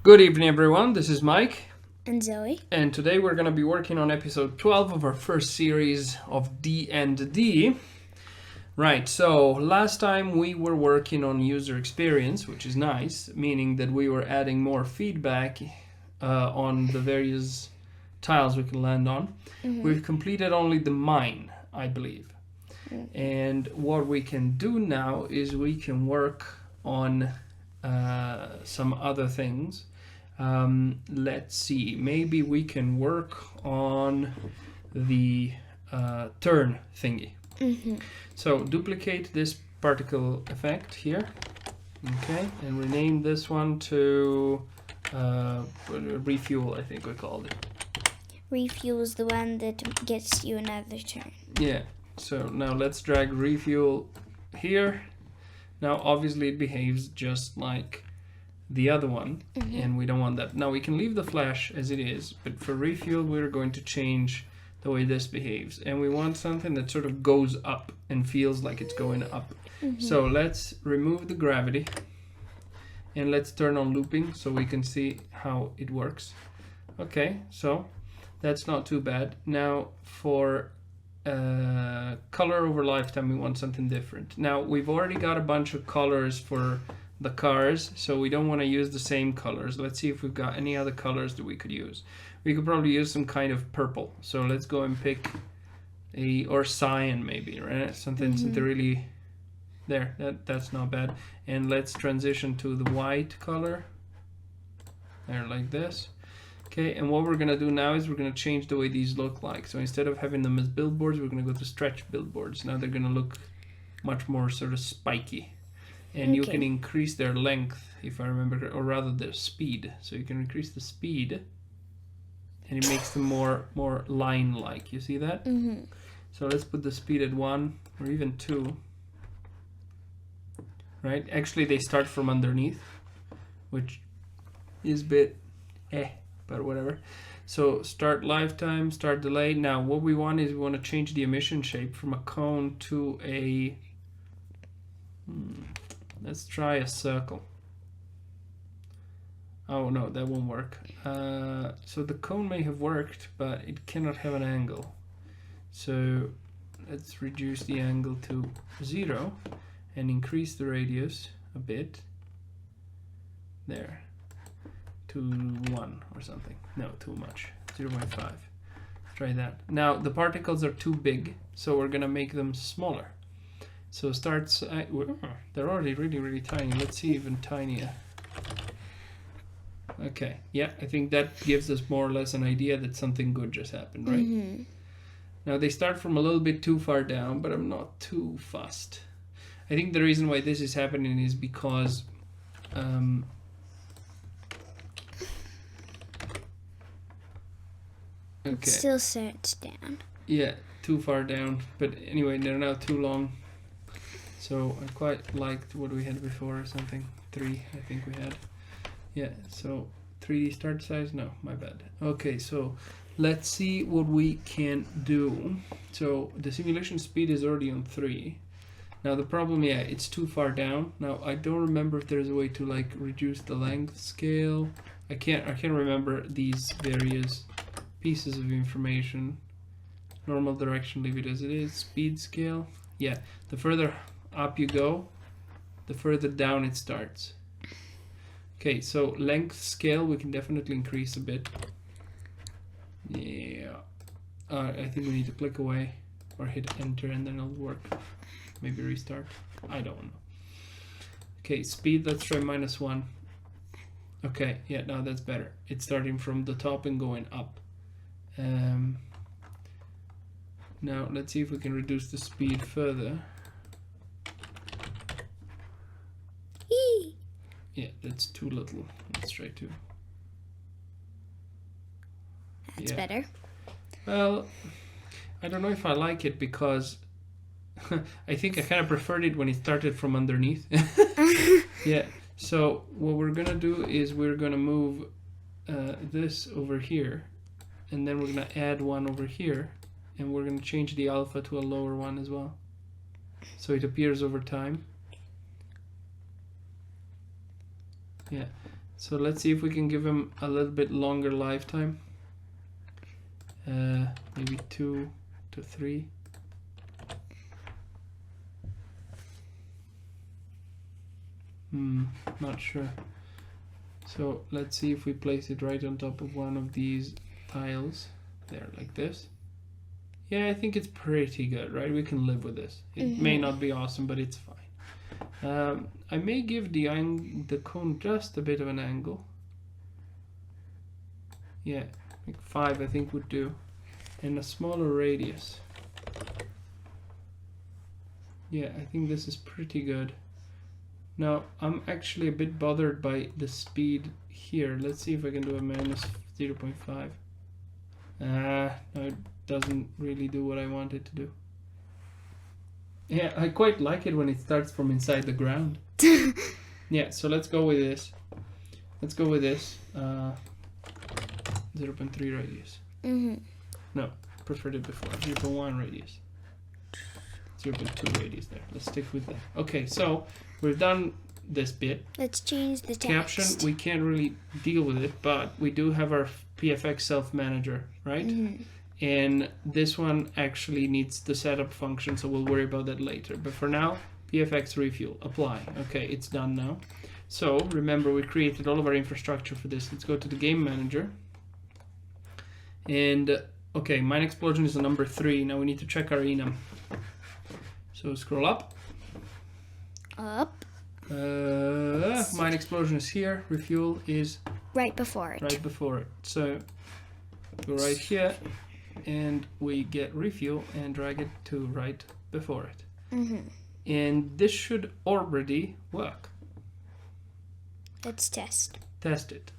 Good evening, everyone. This is Mike. And Zoe. And today we're going to be working on episode 12 of our first series of D&D. Right, so last time we were working on user experience, which is nice, meaning that we were adding more feedback on the various tiles we can land on. Mm-hmm. We've completed only the mine, I believe. Mm-hmm. And what we can do now is we can work on some other things. Let's see, maybe we can work on the turn thingy. Mm-hmm. So duplicate this particle effect here, okay, and rename this one to refuel, I think we called it. Refuel is the one that gets you another turn. Yeah, so now let's drag refuel here. Now obviously it behaves just like the other one, and we don't want that. Now we can leave the flash as it is, but for refuel we're going to change the way this behaves, and we want something that sort of goes up and feels like it's going up. So let's remove the gravity and let's turn on looping so we can see how it works. Okay, so that's not too bad. Now for color over lifetime we want something different. Now we've already got a bunch of colors for the cars, so we don't want to use the same colors. Let's see if we've got any other colors that we could use. We could probably use some kind of purple, so let's go and pick or cyan maybe, right? Something really there. That's not bad. And let's transition to the white color there, like this. Okay, and what we're gonna do now is we're gonna change the way these look like. So instead of having them as billboards, we're gonna go to stretch billboards. Now they're gonna look much more sort of spiky. And you can increase their length, if I remember, or rather their speed. So you can increase the speed, and it makes them more line-like. You see that? Mm-hmm. So let's put the speed at 1 or even 2. Right? Actually, they start from underneath, which is a bit but whatever. So start lifetime, start delay. Now what we want is we want to change the emission shape from a cone to a let's try a circle. Oh no, that won't work. So the cone may have worked, but it cannot have an angle. So let's reduce the angle to 0 and increase the radius a bit. There. To 1 or something. No, too much. 0.5. Try that. Now the particles are too big, so we're gonna make them smaller. So starts. They're already really tiny. Let's see even tinier. Okay, yeah, I think that gives us more or less an idea that something good just happened, right? Mm-hmm. Now they start from a little bit too far down, but I'm not too fussed. I think the reason why this is happening is because It still starts down. Yeah, too far down. But anyway, they're now too long. So I quite liked what we had before or something. 3, I think we had. Yeah, so 3D start size? No, my bad. Okay, so let's see what we can do. So the simulation speed is already on 3. Now the problem, yeah, it's too far down. Now I don't remember if there's a way to like reduce the length scale. I can't remember these various pieces of information. Normal direction, leave it as it is. Speed scale, yeah, the further up you go, the further down it starts. Okay, so length scale we can definitely increase a bit. Yeah, I think we need to click away or hit enter and then it'll work. Maybe restart, I don't know. Okay, speed, let's try -1. Okay, yeah, now that's better. It's starting from the top and going up. Now let's see if we can reduce the speed further. Yeah, that's too little. Let's try 2. That's better. Well, I don't know if I like it because I think I kind of preferred it when it started from underneath. Yeah, so what we're gonna do is we're gonna move this over here, and then we're gonna add one over here, and we're gonna change the alpha to a lower one as well, so it appears over time. Yeah, So let's see if we can give him a little bit longer lifetime. Maybe 2 to 3. Not sure. So let's see if we place it right on top of one of these tiles. There, like this. Yeah, I think it's pretty good, right? We can live with this. It may not be awesome, but it's fine. I may give the cone just a bit of an angle. Yeah, like 5 I think would do. And a smaller radius. Yeah, I think this is pretty good. Now, I'm actually a bit bothered by the speed here. Let's see if I can do a minus 0.5. No, it doesn't really do what I want it to do. Yeah, I quite like it when it starts from inside the ground. Yeah, so let's go with this. Let's go with this. 0.3 radius. No, preferred it before. 0.1 radius. 0.2 radius there. Let's stick with that. Okay, so we've done this bit. Let's change the text. Caption, we can't really deal with it, but we do have our PFX self-manager, right? And this one actually needs the setup function, so we'll worry about that later. But for now, PFX refuel, apply. Okay, it's done now. So remember, we created all of our infrastructure for this. Let's go to the game manager. And okay, mine explosion is a number 3. Now we need to check our enum. So scroll up. Up. Mine explosion is here. Refuel is right before it. Right before it. So go right here, and we get refuel and drag it to right before it. And this should already work. Let's test. Test it.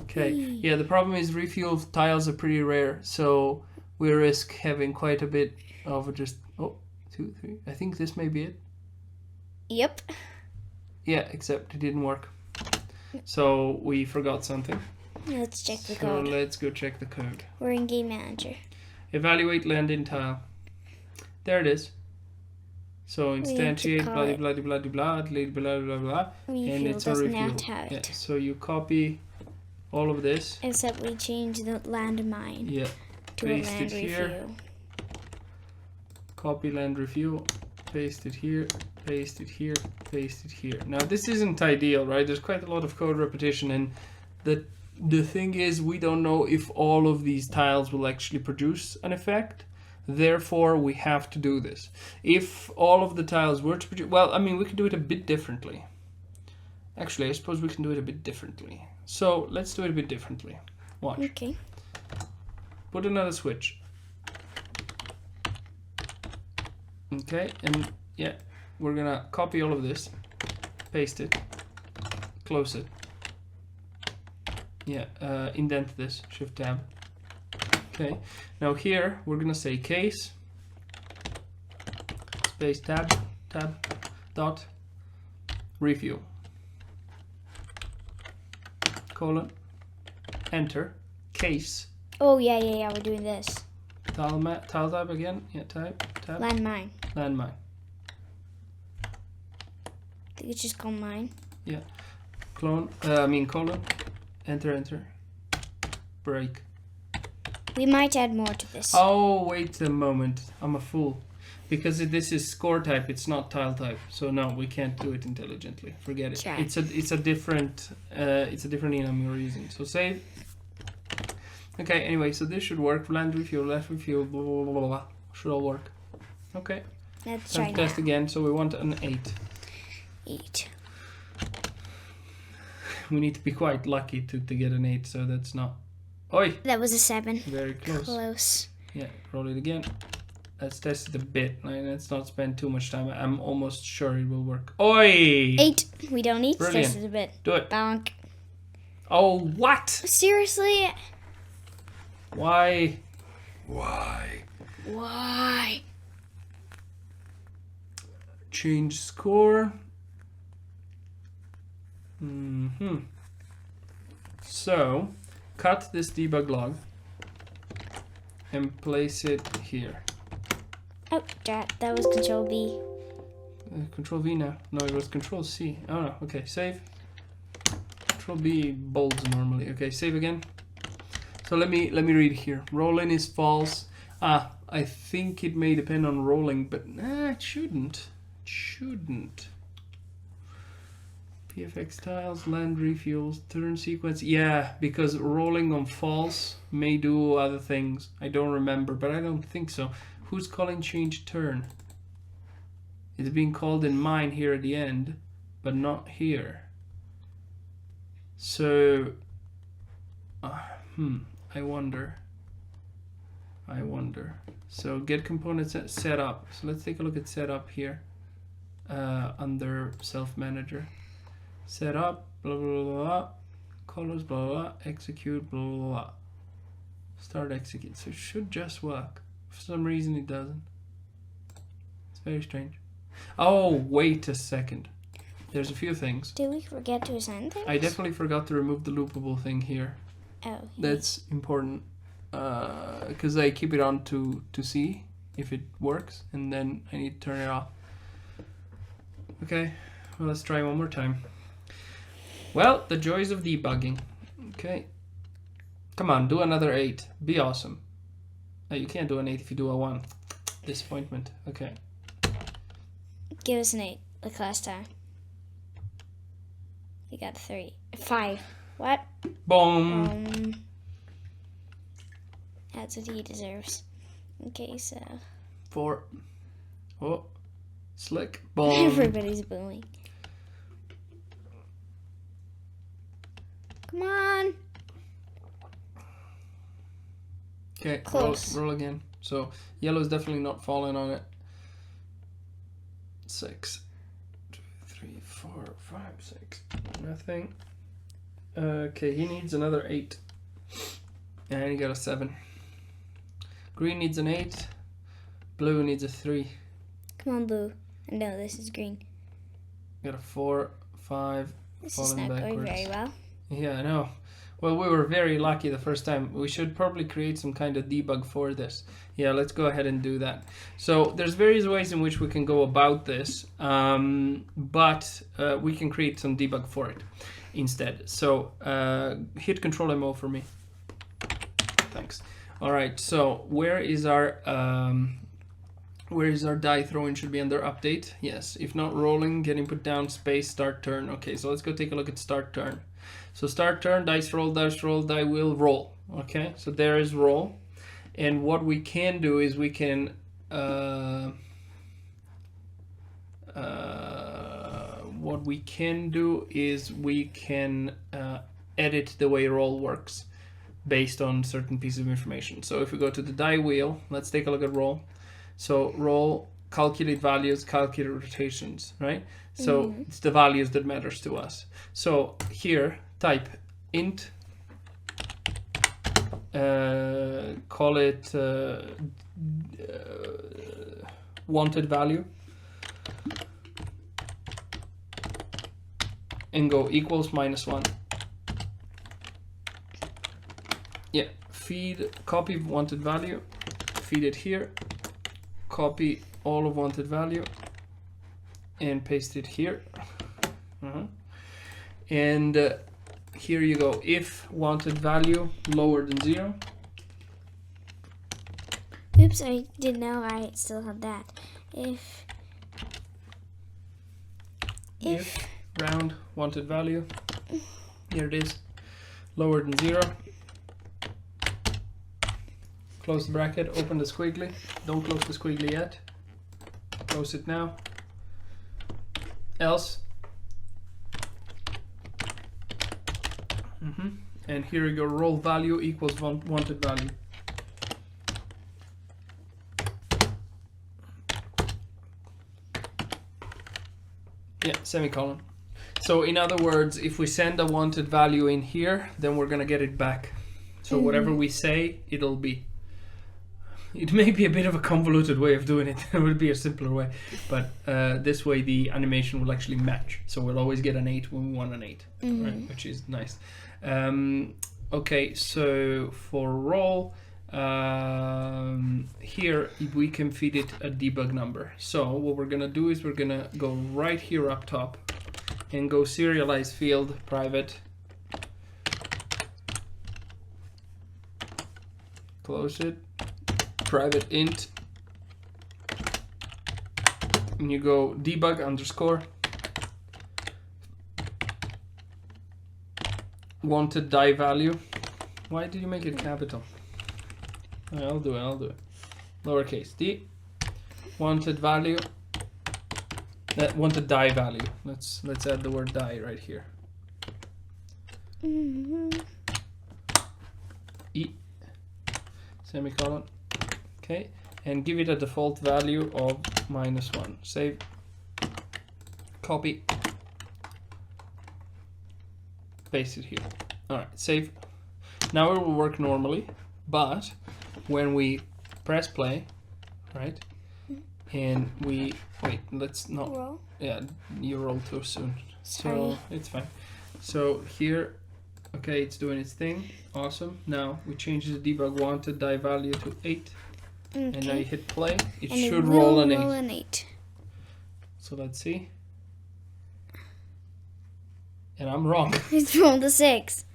Okay. Yeah, the problem is refuel tiles are pretty rare, so we risk having quite a bit of just 2, 3. I think this may be it. Yep. Yeah, except it didn't work. So we forgot something. Let's check the code. So let's go check the code. We're in game manager. Evaluate land-in tile. There it is. So instantiate blah blah blah blah blah blah blah blah, and it's a refuel. Yeah, so you copy all of this. Except we change the landmine. Yeah. To paste a land it here. refuel. Copy land refuel. Paste it here. Paste it here. Paste it here. Now this isn't ideal, right? There's quite a lot of code repetition, and the thing is, we don't know if all of these tiles will actually produce an effect. Therefore, we have to do this. If all of the tiles were to produce... Well, I mean, we could do it a bit differently. Actually, I suppose we can do it a bit differently. So, let's do it a bit differently. Watch. Okay. Put another switch. Okay, and yeah, we're gonna copy all of this. Paste it. Close it. Yeah, indent this. Shift tab. Okay, now here we're gonna say case space tab dot refuel colon enter case. Oh yeah, we're doing this. Tile type again. Yeah, tab. Landmine. Landmine. I think it's just called mine. Yeah. Colon. Enter. Break. We might add more to this. Oh, wait a moment. I'm a fool. Because this is score type, it's not tile type. So no, we can't do it intelligently. Forget it. Sure. It's a different enum you're using. So save. Okay, anyway, so this should work. Land refuel, left refuel, blah blah blah blah blah. Should all work. Okay. Let's try now. Test again. So we want an 8. 8. We need to be quite lucky to get an 8, so that's not... Oi! That was a 7. Very close. Yeah, roll it again. Let's test it a bit. Let's not spend too much time. I'm almost sure it will work. Oi! 8. We don't need to Brilliant. test it a bit. Do it. Bonk. Oh, what? Seriously? Why? Change score. So, cut this debug log and place it here. Oh, that was Control B. Control V now. No, it was Control C. Oh no. Okay, save. Control B bolds normally. Okay, save again. So let me read here. Rolling is false. I think it may depend on rolling, but it shouldn't. It shouldn't. PFX tiles, land refuels, turn sequence. Yeah, because rolling on false may do other things. I don't remember, but I don't think so. Who's calling change turn? It's being called in mine here at the end, but not here. So, I wonder. So get components set up. So let's take a look at setup here under self manager. Set up, blah, blah, blah, blah, colors, blah, blah, blah, execute, blah, blah, blah. Start execute. So it should just work. For some reason it doesn't. It's very strange. Oh, wait a second. There's a few things. Did we forget to assign things? I definitely forgot to remove the loopable thing here. Oh. That's important. Because I keep it on to see if it works, and then I need to turn it off. Okay, well, let's try one more time. Well, the joys of debugging. Okay. Come on, do another 8. Be awesome. Oh, you can't do an 8 if you do a 1. Disappointment. Okay. Give us an 8, like last time. You got 3. 5. What? Boom. That's what he deserves. Okay, so... 4. Oh. Slick. Boom. Everybody's booing. Come on. Okay, Close. roll again. So yellow's definitely not falling on it. 6, 2, 3, 4, 5, 6. Nothing. Okay, he needs another 8. And he got a 7. Green needs an 8. Blue needs a 3. Come on, blue. No, this is green. Got a 4, 5. This is not backwards. going very well. Yeah, I know. Well, we were very lucky the first time. We should probably create some kind of debug for this. Yeah, let's go ahead and do that. So there's various ways in which we can go about this, but we can create some debug for it instead. So hit Control MO for me. Thanks. All right. So where is our die throwing? Should be under update. Yes. If not rolling, get input down, space, start turn. Okay. So let's go take a look at start turn. So start turn, dice roll, die will roll. Okay, so there is roll. And what we can do is we can edit the way roll works based on certain pieces of information. So if we go to the die wheel, let's take a look at roll. So roll, calculate values, calculate rotations, right? So it's the values that matters to us. So here, type int, call it wanted value, and go equals -1. Yeah, feed, copy wanted value, feed it here, copy all of wanted value, and paste it here. And here you go. If wanted value lower than 0. Oops, I didn't know I still had that. If round wanted value, here it is, lower than 0. Close the bracket, open the squiggly. Don't close the squiggly yet. Close it now. Else. And here you go, roll value equals wanted value. Yeah, semicolon. So in other words, if we send a wanted value in here, then we're gonna get it back. So whatever we say, it'll be. It may be a bit of a convoluted way of doing it. It would be a simpler way, but this way the animation will actually match. So we'll always get an 8 when we want an 8, right? Which is nice. Okay, so for roll, here we can feed it a debug number. So what we're gonna do is we're gonna go right here up top and go serialize field private, close it, private int, and you go debug underscore wanted die value. Why did you make it capital? I'll do it. Lowercase d, wanted value, that wanted die value. Let's add the word die right here. E, semicolon. Okay, and give it a default value of -1. Save, copy, paste it here. All right, save. Now it will work normally, but when we press play, right, and we wait, let's not roll. Yeah, you roll too soon. Sorry. So it's fine. So here, okay, it's doing its thing. Awesome. Now we change the debug wanted die value to 8. Okay. And now you hit play. It and should it roll will an 8. roll an 8. So let's see. And I'm wrong. It's rolled a 6.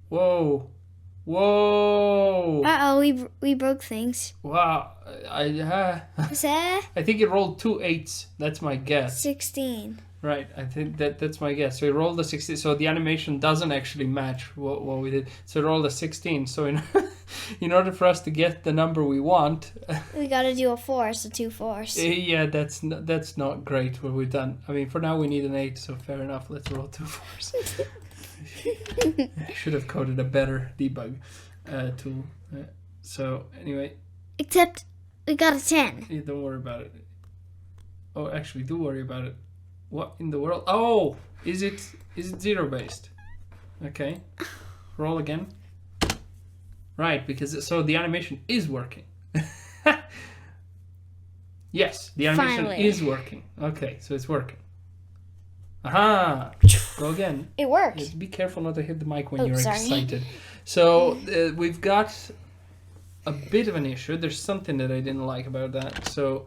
Whoa. Whoa. Uh-oh, we broke things. Wow. What's that? I think it rolled 2 8s. That's my guess. 16. Right. I think that's my guess. So it rolled a 16. So the animation doesn't actually match what we did. So it rolled a 16. So in order for us to get the number we want, We gotta do a 4, so 2 4s. yeah, that's not great what we've done. I mean, for now we need an 8, so fair enough. Let's roll 2 4s. I should have coded a better debug tool. So anyway, Except we got a 10. yeah, don't worry about it. Oh, actually, do worry about it. What in the world? Oh, is it 0 based? Okay, roll again. Right, because so the animation is working. Yes, the animation Finally. is working. Okay, so it's working. Aha! Go again. It worked. Just be careful not to hit the mic when Oh, you're sorry. excited. So we've got a bit of an issue. There's something that I didn't like about that. So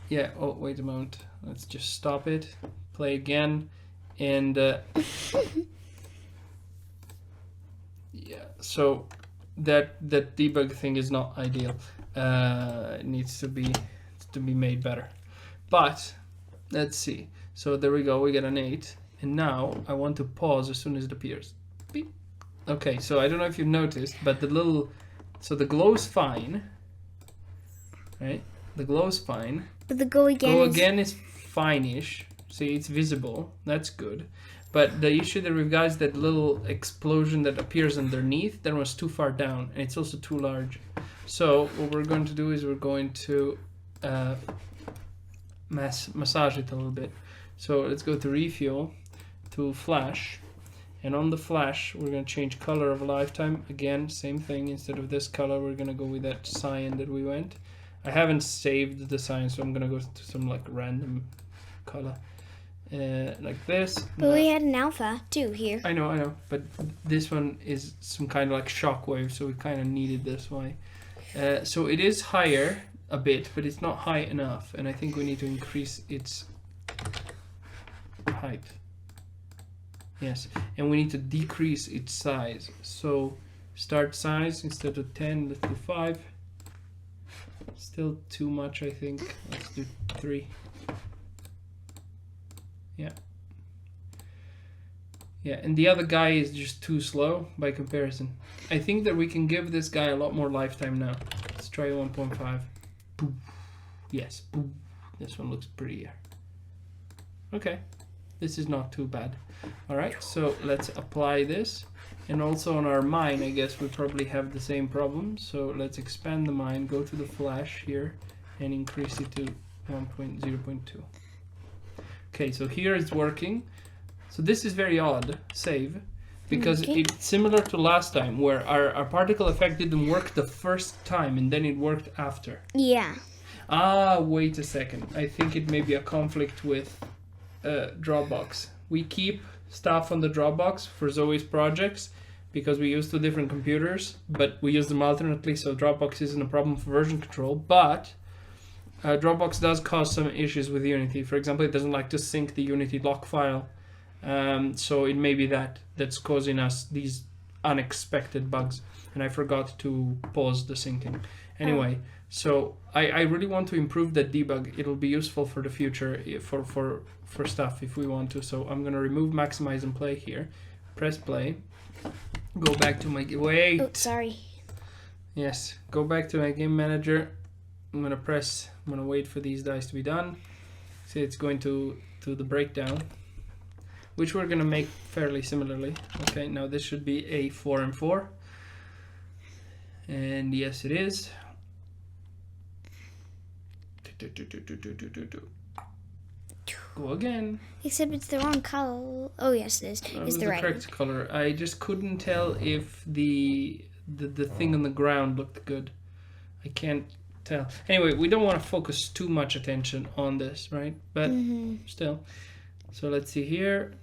yeah. Oh, wait a moment. Let's just stop it. Play again, and yeah. So that debug thing is not ideal. It needs to be made better. But let's see. So there we go. We get an 8, and now I want to pause as soon as it appears. Beep. Okay. So I don't know if you've noticed, but the glow's fine, right? The glow's fine. But the go again is fine-ish. See, it's visible. That's good. But the issue that we've got is that little explosion that appears underneath, that was too far down, and it's also too large. So what we're going to do is we're going to massage it a little bit. So let's go to refuel, to flash, and on the flash we're going to change color of lifetime. Again, same thing. Instead of this color, we're going to go with that cyan that we went. I haven't saved the cyan, so I'm going to go to some like random color. Like this. But we had an alpha too here. I know, but this one is some kind of like shockwave, so we kind of needed this way. So it is higher a bit, but it's not high enough, and I think we need to increase its height. Yes, and we need to decrease its size. So start size, instead of 10, let's do 5. Still too much, I think. Let's do 3. Yeah, and the other guy is just too slow by comparison. I think that we can give this guy a lot more lifetime now. Let's try 1.5. Boop. Yes, boop. This one looks prettier. Okay, this is not too bad. Alright, so let's apply this. And also on our mine, I guess we probably have the same problem. So let's expand the mine, go to the flash here, and increase it to 1.0.2. Okay, so here it's working. So this is very odd, save, because it's similar to last time where our particle effect didn't work the first time and then it worked after. Yeah. Ah, wait a second. I think it may be a conflict with Dropbox. We keep stuff on the Dropbox for Zoe's projects because we use two different computers, but we use them alternately, so Dropbox isn't a problem for version control. But Dropbox does cause some issues with Unity. For example, it doesn't like to sync the Unity lock file, so it may be that's causing us these unexpected bugs. And I forgot to pause the syncing. Anyway, so I really want to improve that debug. It'll be useful for the future for stuff if we want to. So I'm gonna remove maximize and play here. Press play. Go back to my wait. Oh, sorry. Yes, go back to my game manager. I'm gonna wait for these dice to be done. See, it's going to the breakdown, which we're gonna make fairly similarly. Okay, now this should be a 4 and 4, and yes, it is. Go again. Except it's the wrong color. Oh yes, it is. It's the right correct color. I just couldn't tell if the thing on the ground looked good. I can't tell. Anyway, we don't want to focus too much attention on this, right? But still. So let's see here.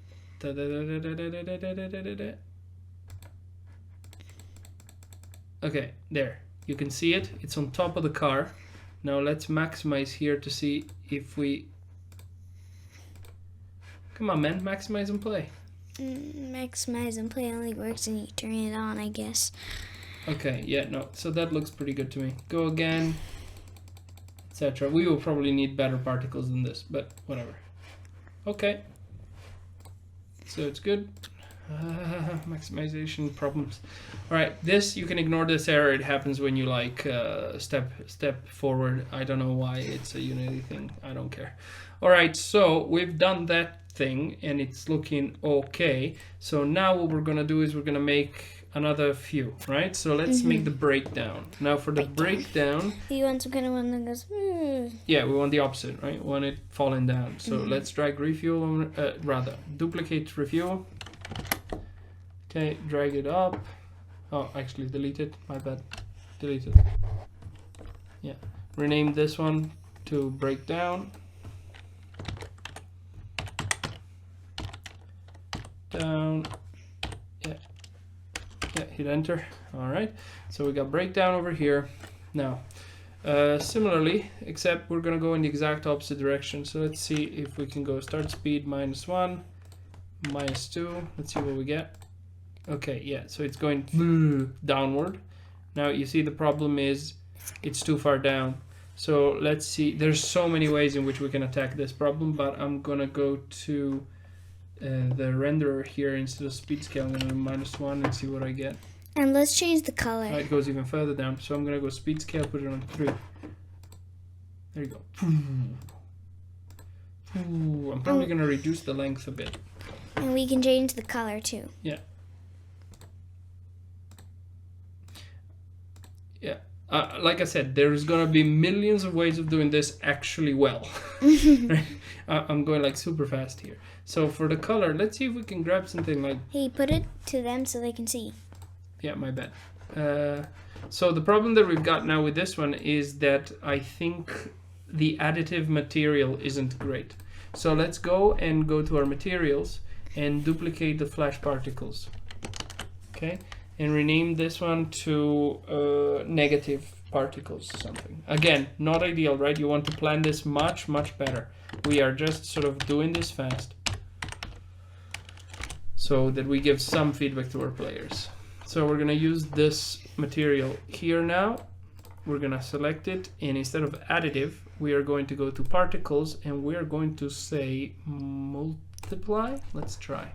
Okay, there. You can see it. It's on top of the car. Now let's maximize here to see if we... Come on, man. Maximize and play. Maximize and play only works when you turn it on, I guess. Okay, yeah, no. So that looks pretty good to me. Go again, etc. We will probably need better particles than this, but whatever. Okay. So it's good. Maximization problems. All right, this, you can ignore this error. It happens when you like step forward. I don't know why it's a Unity thing. I don't care. All right, so we've done that thing and it's looking okay. So now what we're gonna do is we're gonna make another few, right? So let's make the breakdown. Now for the breakdown, you want some kind of one that goes yeah, we want the opposite, right? We want it falling down. So let's drag refuel, rather duplicate refuel. Okay, drag it up. Oh, actually delete it, my bad. Delete it. Yeah, rename this one to breakdown. Down. Yeah, hit enter. All right, so we got breakdown over here. Now similarly, except we're gonna go in the exact opposite direction. So let's see if we can go start speed -1, -2. Let's see what we get. Okay, yeah, so it's going downward. Now you see the problem is it's too far down. So let's see, there's so many ways in which we can attack this problem, but I'm gonna go to the renderer here instead of speed scale. I'm gonna do -1 and see what I get. And let's change the color. It goes even further down. So I'm gonna go speed scale, put it on 3. There you go. I'm probably gonna reduce the length a bit. And we can change the color too. Yeah. Yeah. Like I said, there's gonna be millions of ways of doing this actually well. I'm going like super fast here. So for the color, let's see if we can grab something like... Hey, put it to them so they can see. Yeah, my bad. So the problem that we've got now with this one is that I think the additive material isn't great. So let's go to our materials and duplicate the flash particles. Okay, and rename this one to negative particles something. Again, not ideal, right? You want to plan this much better. We are just sort of doing this fast so that we give some feedback to our players. So we're gonna use this material here now. We're gonna select it, and instead of additive, we are going to go to particles, and we are going to say multiply. Let's try.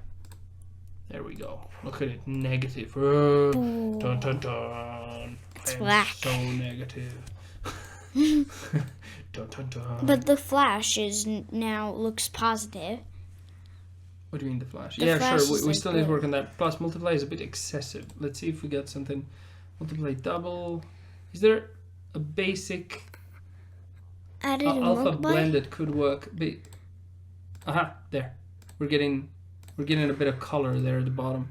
There we go. Look at it, negative. Dun, dun, dun. It's black. So negative. Dun, dun, dun. But the flash is now looks positive. What do you mean the flash? The yeah, flash sure. We is still need to work on that. Plus, multiply is a bit excessive. Let's see if we get something. Multiply double. Is there a basic alpha blend that could work? Aha, there. We're getting a bit of color there at the bottom.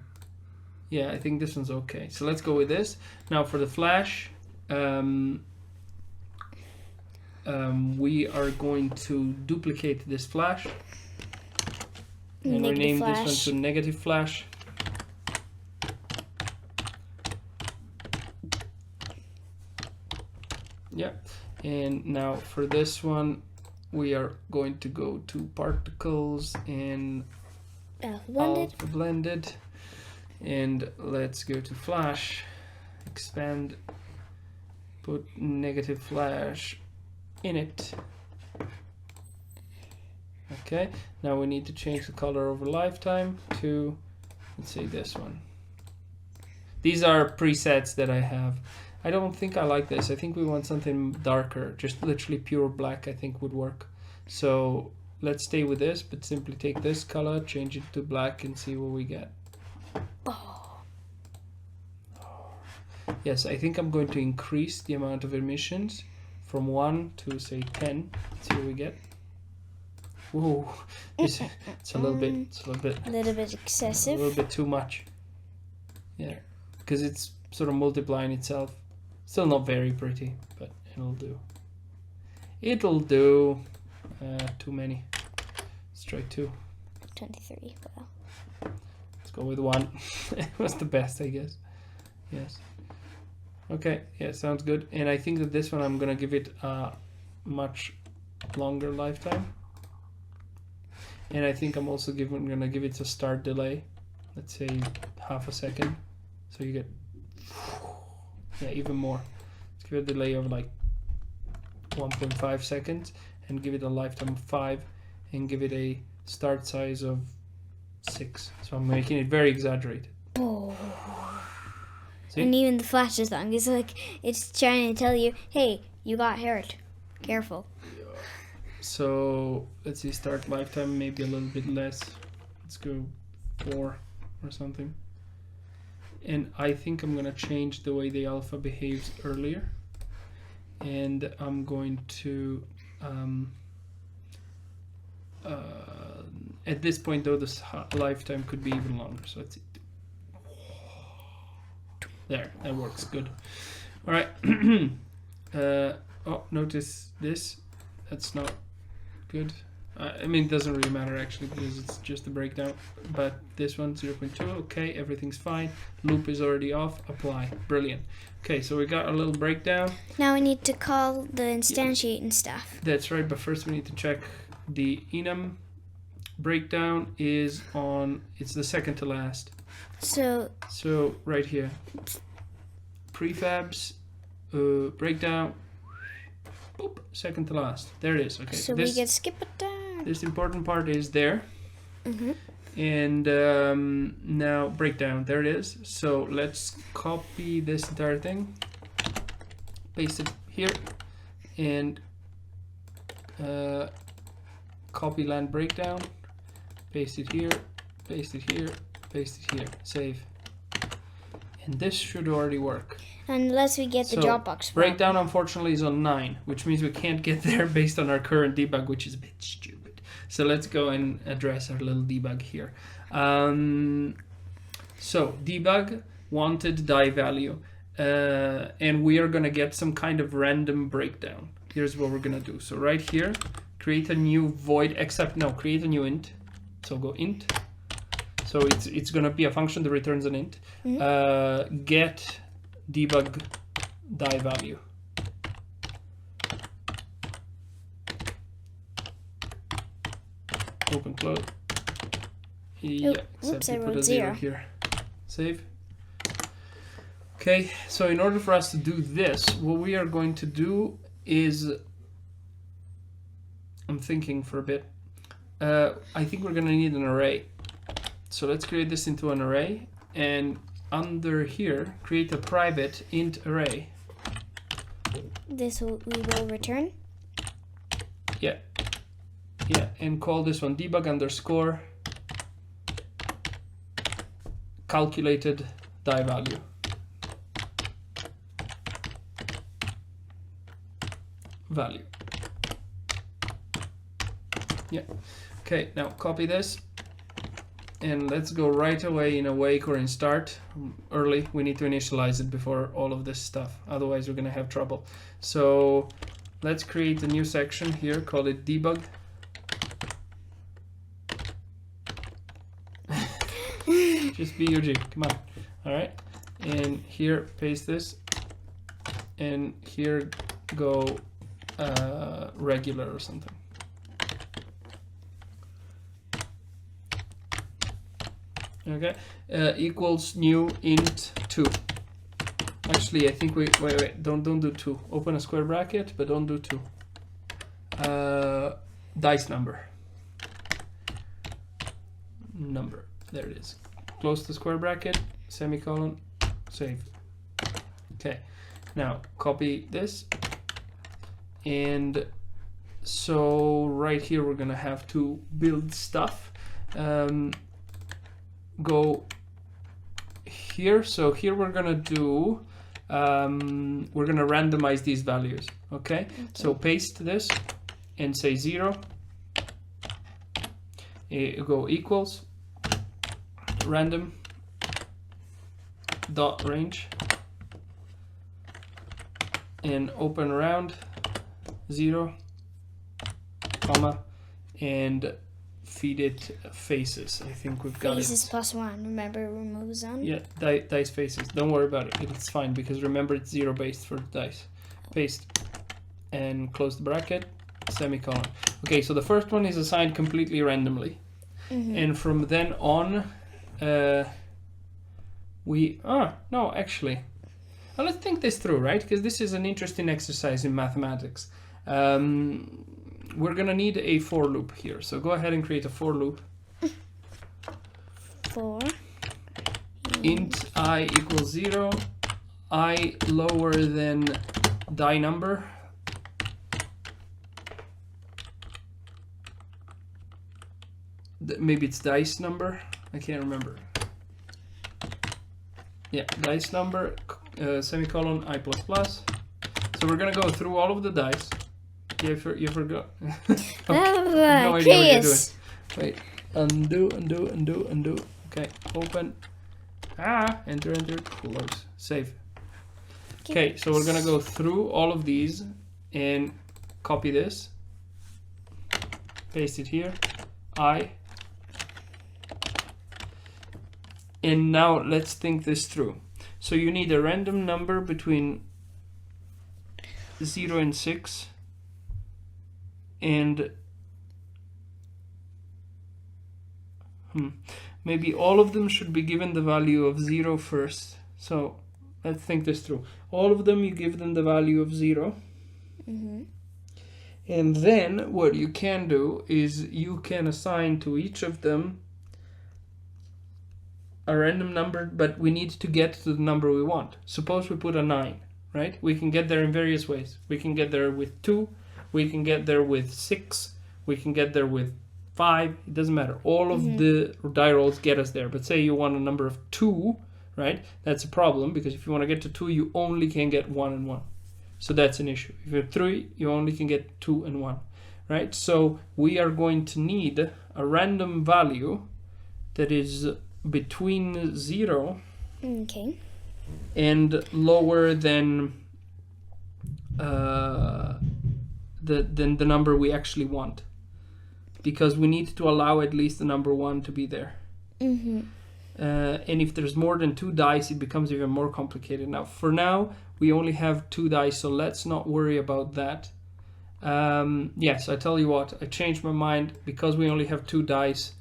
Yeah, I think this one's okay. So let's go with this. Now for the flash, we are going to duplicate this flash. And rename this one to negative flash. And now for this one, we are going to go to particles and alpha blended. And let's go to flash, expand, put negative flash in it. Okay, now we need to change the color over lifetime to, let's say this one. These are presets that I have. I don't think I like this. I think we want something darker. Just literally pure black I think would work. So let's stay with this, but simply take this color, change it to black, and see what we get. Yes, I think I'm going to increase the amount of emissions from 1 to say 10. Let's see what we get. Whoa, it's a little bit, a little bit excessive. A little bit too much. Yeah, because it's sort of multiplying itself. Still not very pretty, but it'll do. It'll do. Too many. Let's try 2. 23. Wow. Let's go with 1. It was the best, I guess. Yes. Okay. Yeah, sounds good. And I think that this one I'm gonna give it a much longer lifetime. And I think I'm also gonna give it a start delay. Let's say half a second. So you get, yeah, even more. Let's give it a delay of like 1.5 seconds and give it a lifetime of 5 and give it a start size of 6. So I'm making it very exaggerated. Oh. And even the flash is on. It's like it's trying to tell you, hey, you got hurt. Careful. So let's see, start lifetime maybe a little bit less. Let's go 4 or something. And I think I'm gonna change the way the alpha behaves earlier. And I'm going to at this point though, this lifetime could be even longer. So let's see. There, that works good. All right. Oh, notice this. That's not good. I mean, it doesn't really matter actually because it's just a breakdown. But this one, 0.2. Okay, everything's fine. Loop is already off. Apply. Brilliant. Okay, so we got a little breakdown. Now we need to call the instantiate and stuff. That's right, but first we need to check the enum breakdown is on. It's the second to last. So right here, prefabs, breakdown, boop, second to last. There it is. Okay. So we can skip it down. This important part is there. And now breakdown. There it is. So let's copy this entire thing, paste it here, and copy land breakdown, paste it here, paste it here, paste it here, save. And this should already work. Unless we get the Dropbox breakdown unfortunately is on 9, which means we can't get there based on our current debug, which is a bit stupid. So let's go and address our little debug here. So debug wanted die value, and we are gonna get some kind of random breakdown. Here's what we're gonna do. So right here, create a new void, create a new int. So go int. So it's gonna be a function that returns an int. Get debug die value. Open close. Yeah, except you put a 0 here. Save. Okay, so in order for us to do this, what we are going to do is, I'm thinking for a bit. I think we're gonna need an array. So let's create this into an array, and under here, create a private int array. We will return? Yeah. Yeah, and call this one debug underscore calculated die value. Value. Yeah. Okay, now copy this. And let's go right away in awake or in start early. We need to initialize it before all of this stuff. Otherwise, we're going to have trouble. So let's create a new section here. Call it debug. Just bug. Come on. All right. And here, paste this. And here, go regular or something. Okay, equals new int 2. Actually, I think wait, don't do 2. Open a square bracket, but don't do 2. Dice number. There it is. Close the square bracket, semicolon, save. Okay, now copy this. And so right here we're gonna have to build stuff. Go here. So here we're gonna do, we're gonna randomize these values. Okay? So paste this and say 0. Go equals random dot range and open round 0, comma, and feed it faces. I think we've got faces it. plus 1. Remember, remove zone. Yeah, dice faces. Don't worry about it. It's fine because remember it's 0 based for dice. Paste and close the bracket, semicolon. Okay, so the first one is assigned completely randomly, and from then on, no, actually, well, let's think this through, right? Because this is an interesting exercise in mathematics. We're gonna need a for loop here, so go ahead and create a for loop. For int I equals 0, I lower than die number, maybe it's dice number, I can't remember. Yeah, dice number, semicolon I plus plus. So we're gonna go through all of the dice. Yeah, you forgot. Okay. No idea what you're doing. Wait, undo. Okay, open. Enter, close, save. Okay, so we're gonna go through all of these and copy this, paste it here, and now let's think this through. So you need a random number between 0 and 6, and maybe all of them should be given the value of 0 first. So let's think this through. All of them, you give them the value of 0. And then what you can do is you can assign to each of them a random number, but we need to get to the number we want. Suppose we put a 9, right? We can get there in various ways. We can get there with 2, we can get there with 6, we can get there with 5, it doesn't matter. All of the die rolls get us there. But say you want a number of 2, right? That's a problem, because if you want to get to 2, you only can get 1 and 1. So that's an issue. If you have 3, you only can get 2 and 1, right? So we are going to need a random value that is between 0 and lower than the number we actually want, because we need to allow at least the number 1 to be there. And if there's more than 2 dice, it becomes even more complicated. Now, for now, we only have 2 dice, so let's not worry about that. Yes, I tell you what, I changed my mind. Because we only have 2 dice,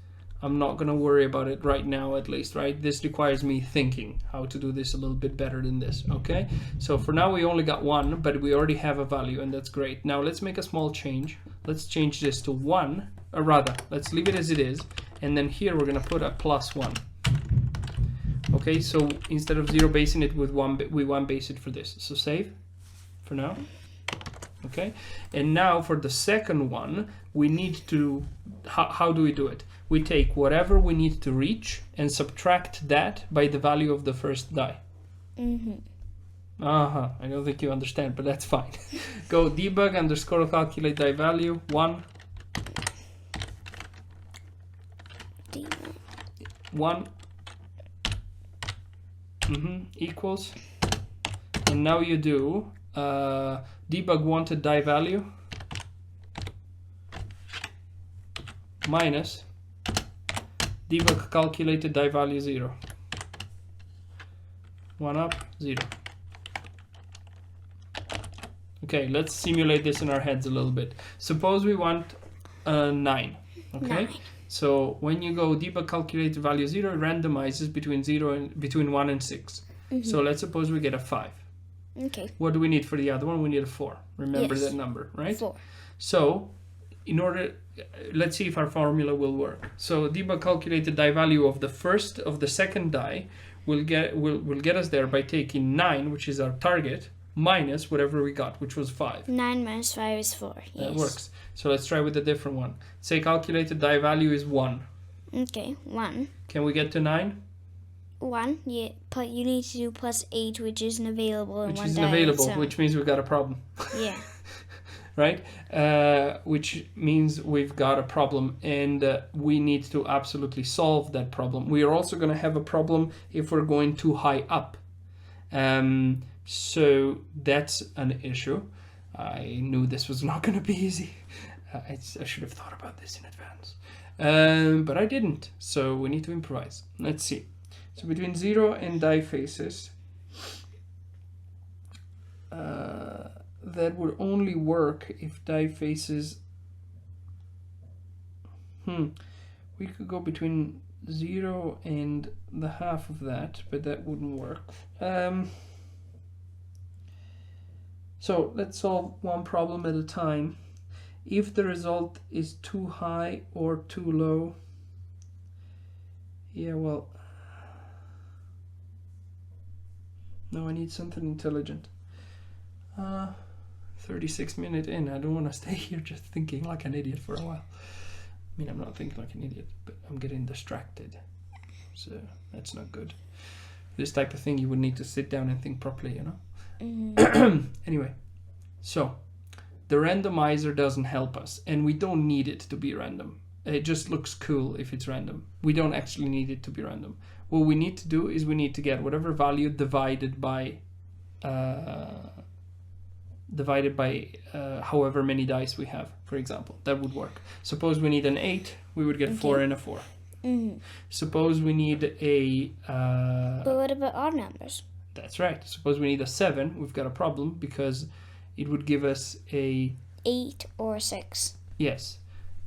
I'm not going to worry about it right now, at least, right? This requires me thinking how to do this a little bit better than this, okay? So for now, we only got 1, but we already have a value, and that's great. Now, let's make a small change. Let's change this to 1, or rather, let's leave it as it is, and then here we're going to put a plus 1. Okay, so instead of 0 basing it with 1, we 1 base it for this. So save for now. Okay, and now for the second one, we need to, how do we do it? We take whatever we need to reach and subtract that by the value of the first die. I don't think you understand, but that's fine. Go debug underscore calculate die value 1. 1 equals, and now you do debug wanted die value minus debug calculated die value 0. 1 up, 0. Okay, let's simulate this in our heads a little bit. Suppose we want 9. Okay. 9. So when you go debug calculated value 0, it randomizes between 1 and 6. So let's suppose we get a 5. Okay. What do we need for the other one? We need a 4. Remember Yes. that number, right? 4. So in order, let's see if our formula will work. So debug calculated die value of the second die will get us there by taking 9, which is our target, minus whatever we got, which was 5. 9 minus 5 is 4. Yes. That works. So let's try with a different one. Say calculated die value is 1. Okay, 1. Can we get to 9? 1, yeah, but you need to do plus 8, which isn't available in Which one isn't die, available, so- which means we've got a problem. Yeah. Right? Which means we've got a problem, and we need to absolutely solve that problem. We are also going to have a problem if we're going too high up. So that's an issue. I knew this was not going to be easy. I should have thought about this in advance. But I didn't, so we need to improvise. Let's see. So between 0 and die faces, that would only work if die faces... We could go between 0 and the half of that, but that wouldn't work. So let's solve one problem at a time. If the result is too high or too low, yeah, well, no, I need something intelligent. 36 minutes in, I don't want to stay here just thinking like an idiot for a while. I mean, I'm not thinking like an idiot, but I'm getting distracted. So that's not good. This type of thing, you would need to sit down and think properly, you know? Anyway, so the randomizer doesn't help us, and we don't need it to be random. It just looks cool if it's random. We don't actually need it to be random. What we need to do is we need to get whatever value divided by however many dice we have, for example. That would work. Suppose we need an 8, we would get 4 and a 4. Suppose we need a... But what about odd numbers? That's right. Suppose we need a 7, we've got a problem because it would give us a... 8 or 6. Yes.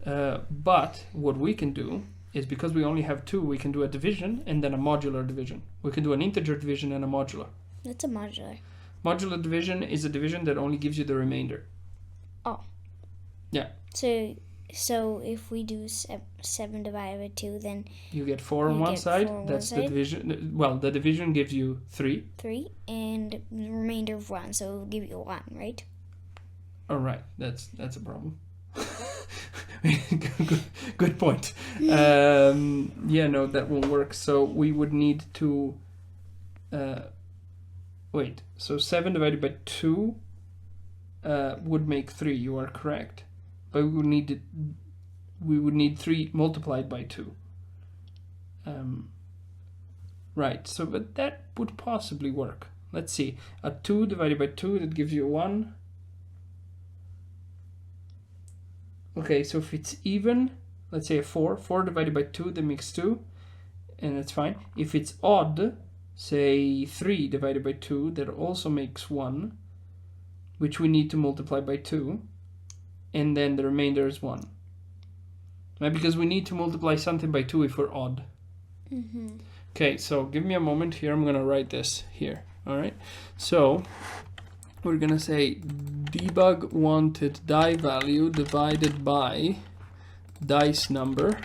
But what we can do is, because we only have 2, we can do a division and then a modular division. We can do an integer division and a modular. That's a modular. Modular division is a division that only gives you the remainder. Oh. Yeah. So if we do 7 divided by 2, then... You get 4 on one side. That's the division. Well, the division gives you 3. 3, and the remainder of 1, so it'll give you 1, right? All right. That's a problem. Good point. Yeah, no, that won't work. So we would need to... wait, so 7 divided by 2 would make 3, you are correct. But we would need 3 multiplied by 2. Right, so but that would possibly work. Let's see. A 2 divided by 2, that gives you 1. Okay, so if it's even, let's say a 4. 4 divided by 2, that makes 2. And that's fine. If it's odd, say 3 divided by 2, that also makes 1, which we need to multiply by 2, and then the remainder is 1. Right? Because we need to multiply something by 2 if we're odd. Okay, so give me a moment here. I'm going to write this here. All right. So we're going to say debug wanted die value divided by dice number.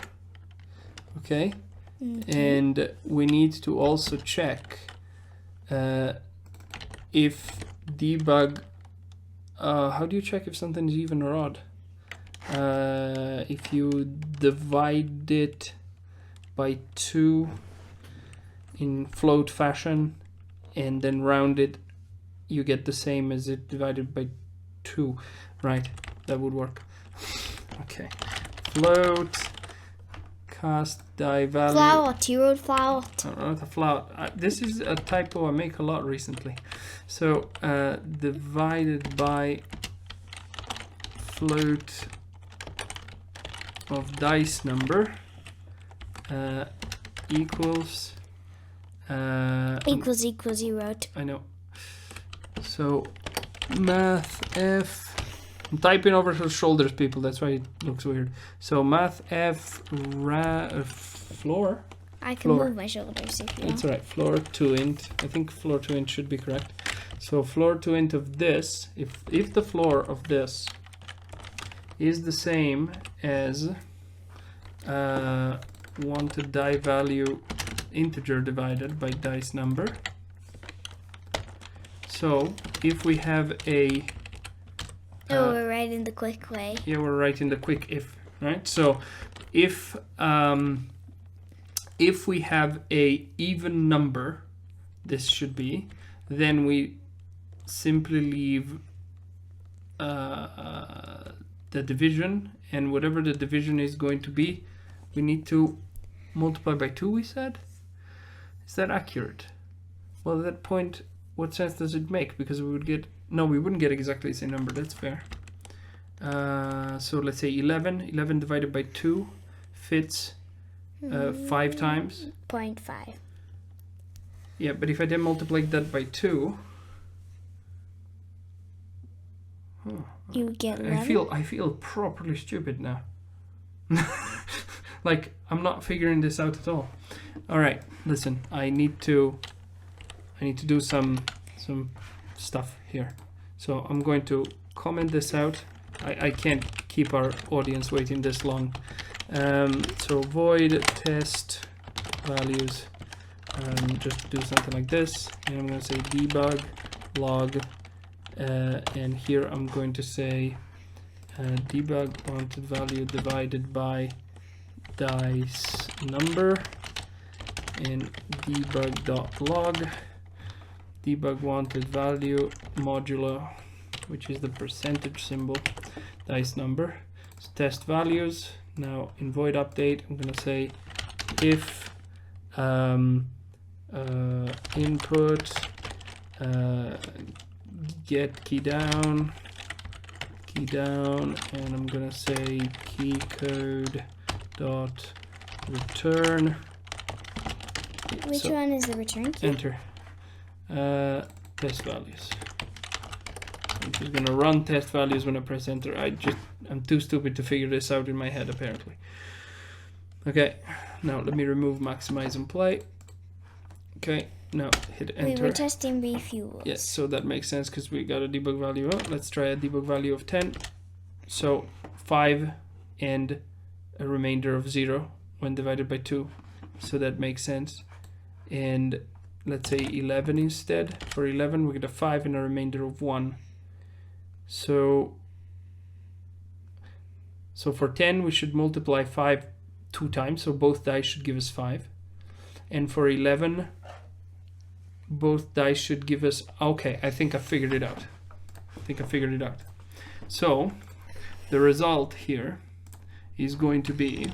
Okay. And we need to also check if debug... how do you check if something is even or odd? If you divide it by 2 in float fashion and then round it, you get the same as it divided by 2. Right, that would work. Okay. Float... Cast die value. Flout, you wrote flout. Not a flout. This is a typo I make a lot recently. So divided by float of dice number equals equals you wrote. I know. So math F. I'm typing over her shoulders, people. That's why it looks weird. So math F floor. I can move my shoulders if you want. That's right. Floor to int. I think floor to int should be correct. So floor to int of this, if the floor of this is the same as wanted die value integer divided by dice number. So if we have a we're right in the quick way. Yeah, we're right in the quick if, right? So if we have a even number, this should be, then we simply leave the division, and whatever the division is going to be, we need to multiply by 2, we said? Is that accurate? Well, at that point, what sense does it make? Because we would get, no, we wouldn't get exactly the same number, that's fair. So let's say 11 divided by 2 fits 5 times. 0.5. Yeah, but if I then multiply that by 2, you get 11? I feel properly stupid now. Like I'm not figuring this out at all. All right, listen. I need to do some stuff here. So I'm going to comment this out. I can't keep our audience waiting this long. So void test values. Just do something like this, and I'm going to say debug log. And here I'm going to say debug wanted value divided by dice number, and debug.log debug wanted value modulo, which is the percentage symbol, dice number. So test values. Now in void update I'm going to say if input get key down, and I'm gonna say key code dot return. Which one is the return key? Enter. Test values. I'm just gonna run test values when I press enter. I'm too stupid to figure this out in my head apparently. Okay, now let me remove maximize and play. Okay. Now hit enter. We were testing refuels. Yes, so that makes sense because we got a debug value. Let's try a debug value of 10. So 5 and a remainder of 0 when divided by 2. So that makes sense. And let's say 11 instead. For 11 we get a 5 and a remainder of 1. So for 10 we should multiply 5 2 times. So both dice should give us 5. And for 11 both dice should give us, okay, I think I figured it out. So the result here is going to be,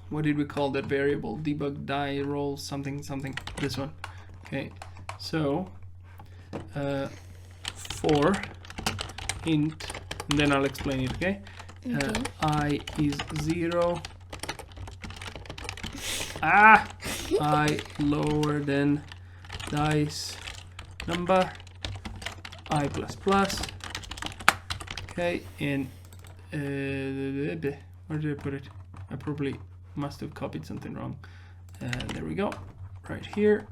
what did we call that variable? Debug die roll something, this one. Okay, so for int, and then I'll explain it, okay? I is 0. I lower than dice number I plus. Okay, and where did I put it? I probably must have copied something wrong. There we go, right here.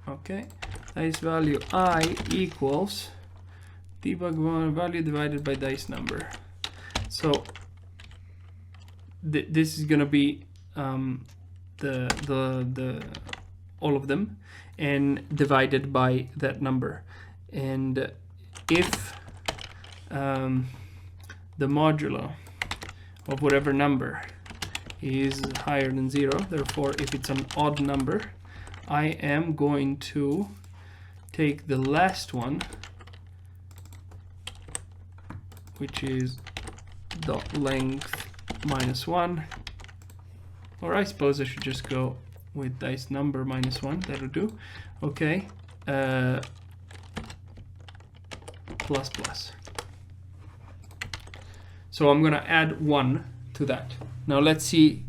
Okay, dice value I equals debug value divided by dice number. So this is gonna be the all of them and divided by that number, and if the modulo of whatever number is higher than 0, therefore if it's an odd number, I am going to take the last one, which is dot length -1. Or I suppose I should just go with dice number -1, that'll do. Okay, plus. So I'm gonna add 1 to that. Now let's see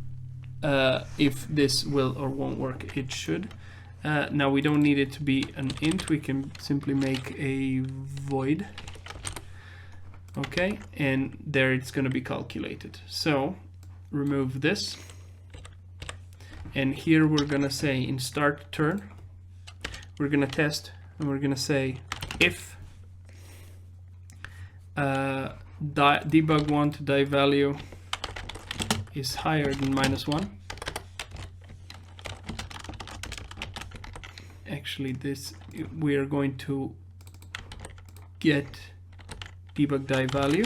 if this will or won't work. It should. Now we don't need it to be an int, we can simply make a void. Okay, and there it's going to be calculated. So remove this, and here we're going to say in start turn, we're going to test, and we're going to say if debug want to die value is higher than -1. Actually, this we are going to get debug die value,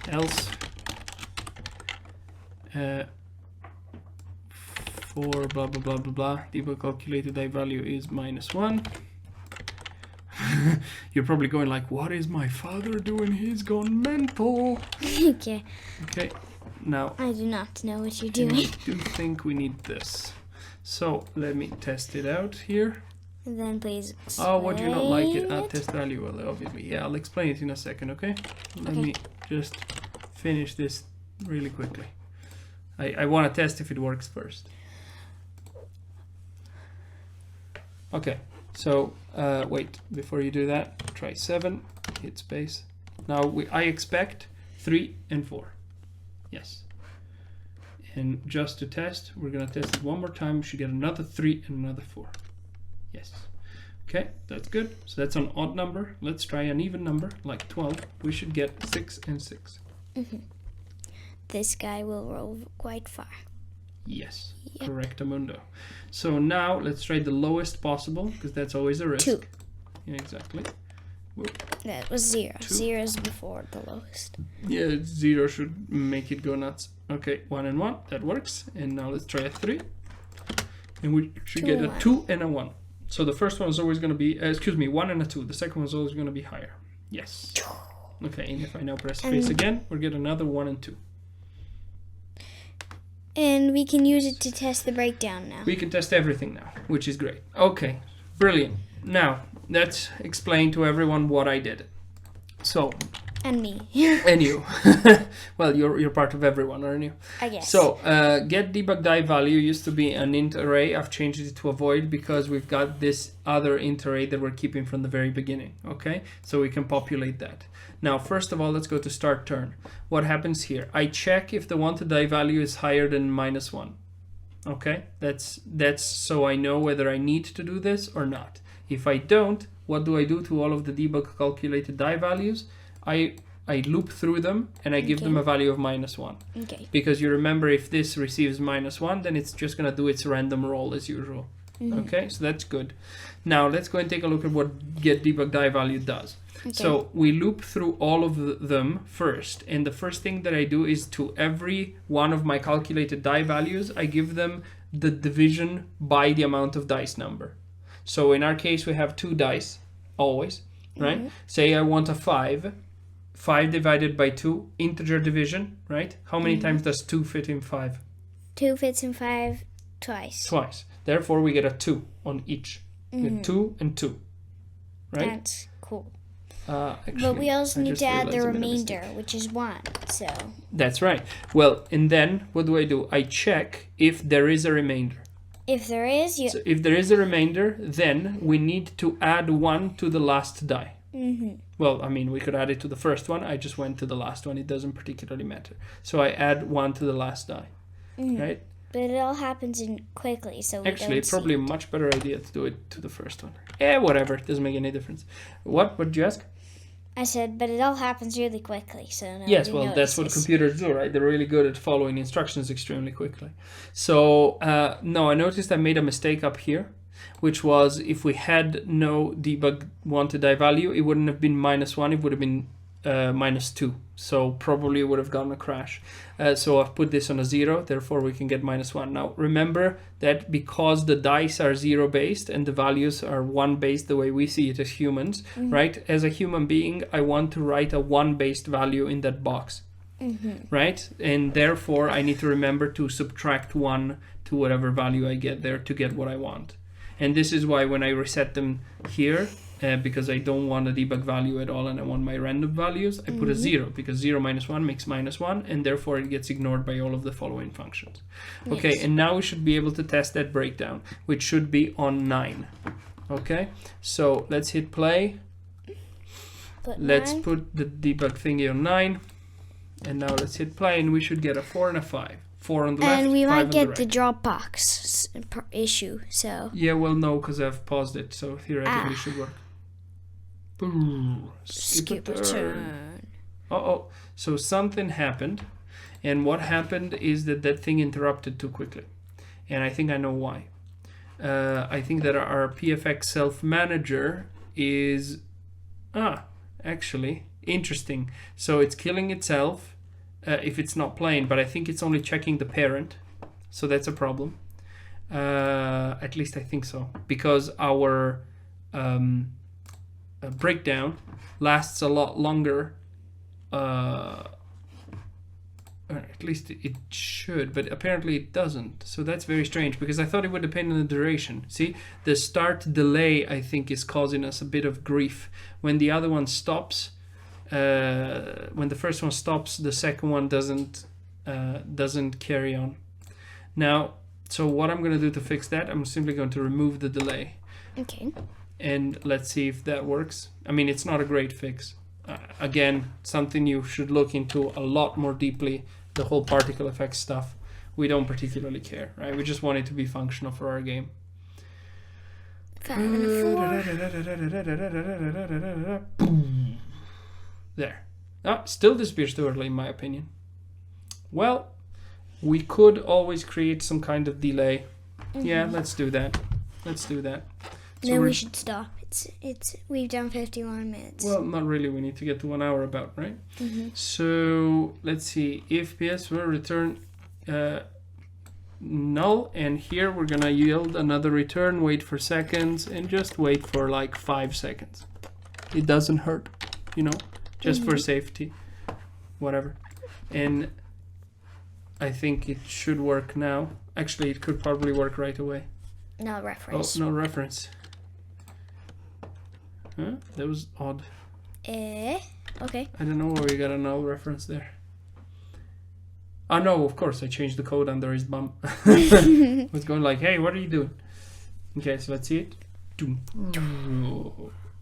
else for blah blah blah blah blah debug calculated die value is -1. You're probably going like, what is my father doing? He's gone mental. Okay. Okay, now I do not know what you're I doing. do think we need this. So let me test it out here. And then please explain. Oh, would you not like it? Test value, well, obviously. Yeah, I'll explain it in a second, okay? Let me just finish this really quickly. I want to test if it works first. Okay, so wait, before you do that, try 7, hit space. Now I expect 3 and 4. Yes. And just to test, we're going to test it one more time. We should get another 3 and another 4. Yes. Okay, that's good. So that's an odd number. Let's try an even number, like 12. We should get 6 and 6. This guy will roll quite far. Yes, Yep. correctamundo. So now let's try the lowest possible, because that's always a risk. 2. Yeah, exactly. Whoop. That was 0. 2. 0 is before the lowest. Yeah, 0 should make it go nuts. Okay, 1 and 1, that works. And now let's try a 3. And we should 2 get a and 2 and a 1. So the first one is always going to be, 1 and a 2. The second one is always going to be higher. Yes. Okay, and if I now press space again, we'll get another 1 and 2. And we can use it to test the breakdown now. We can test everything now, which is great. Okay, brilliant. Now, let's explain to everyone what I did. So, And me. and you. Well, you're part of everyone, aren't you? I guess. So, get debug die value used to be an int array. I've changed it to a void because we've got this other int array that we're keeping from the very beginning. Okay, so we can populate that. Now, first of all, let's go to start turn. What happens here? I check if the wanted die value is higher than -1. Okay, that's so I know whether I need to do this or not. If I don't, what do I do to all of the debug calculated die values? I loop through them and I give them a value of -1. Okay. Because you remember, if this receives -1, then it's just going to do its random roll as usual. Okay, so that's good. Now let's go and take a look at what get debug die value does. Okay. So we loop through all of them first, and the first thing that I do is to every one of my calculated die values, I give them the division by the amount of dice number. So in our case, we have 2 dice, always, right? Say I want a 5. 5 divided by 2, integer division, right? How many times does 2 fit in 5? 2 fits in 5 twice. Twice. Therefore, we get a 2 on each. We get 2 and 2, right? That's cool. Actually, But we also I need just to add realized the I made a remainder, mistake. which is 1. So That's right. Well, and then what do? I check if there is a remainder. if there is, you. So if there is a remainder, then we need to add 1 to the last die. Well, I mean, we could add it to the first one. I just went to the last one. It doesn't particularly matter. So I add 1 to the last die, right? But it all happens in quickly, so we Actually, don't it's probably a see it. much better idea to do it to the first one. Whatever. It doesn't make any difference. What did you ask? I said, but it all happens really quickly, so nobody Yes, well, that's what notices. computers do, right? They're really good at following instructions extremely quickly. So, no, I noticed I made a mistake up here, which was if we had no debug wanted die value, it wouldn't have been -1, it would have been -2. So probably it would have gotten a crash. So I've put this on a 0, therefore we can get -1. Now remember that because the dice are 0 based and the values are 1 based the way we see it as humans, right? As a human being, I want to write a 1 based value in that box. Right? And therefore I need to remember to subtract 1 to whatever value I get there to get what I want. And this is why when I reset them here, because I don't want a debug value at all and I want my random values. I put a 0 because 0 minus 1 makes minus 1, and therefore it gets ignored by all of the following functions. Okay, Yes. and now we should be able to test that breakdown, which should be on 9. Okay, so let's hit play. Let's put the debug thingy on 9, and now let's hit play, and we should get a 4 and a 5. 4 on the left, And we 5 might on get the the Dropbox issue, so... Yeah, well, no, because I've paused it, so theoretically it should work. Boom. Skip a turn. Uh-oh. So something happened, and what happened is that thing interrupted too quickly. And I think I know why. I think that our PFX self-manager is... actually, interesting. So it's killing itself if it's not playing, but I think it's only checking the parent. So that's a problem. At least I think so. Because our breakdown lasts a lot longer. At least it should, but apparently it doesn't. So that's very strange, because I thought it would depend on the duration. See, the start delay, I think, is causing us a bit of grief. When the other one stops, when the first one stops, the second one doesn't carry on. Now, so what I'm going to do to fix that, I'm simply going to remove the delay. Okay. And let's see if that works. I mean, it's not a great fix. Again, something you should look into a lot more deeply, the whole particle effects stuff. We don't particularly care, right? We just want it to be functional for our game. 5 and a 4. There. Still disappears too early, in my opinion. Well, we could always create some kind of delay. Yeah, let's do that. Let's do that. So Then we should stop. We've done 51 minutes. Well, not really. We need to get to 1 hour about, right? So let's see. If PS will return null, and here we're gonna yield another return. Wait for seconds, and just wait for like 5 seconds. It doesn't hurt, just for safety, whatever. And I think it should work now. Actually, it could probably work right away. No reference. Oh, no reference. Huh? That was odd. Okay. I don't know why we got a null reference there. No, of course, I changed the code under his bum. I was going like, hey, what are you doing? Okay, so let's see it.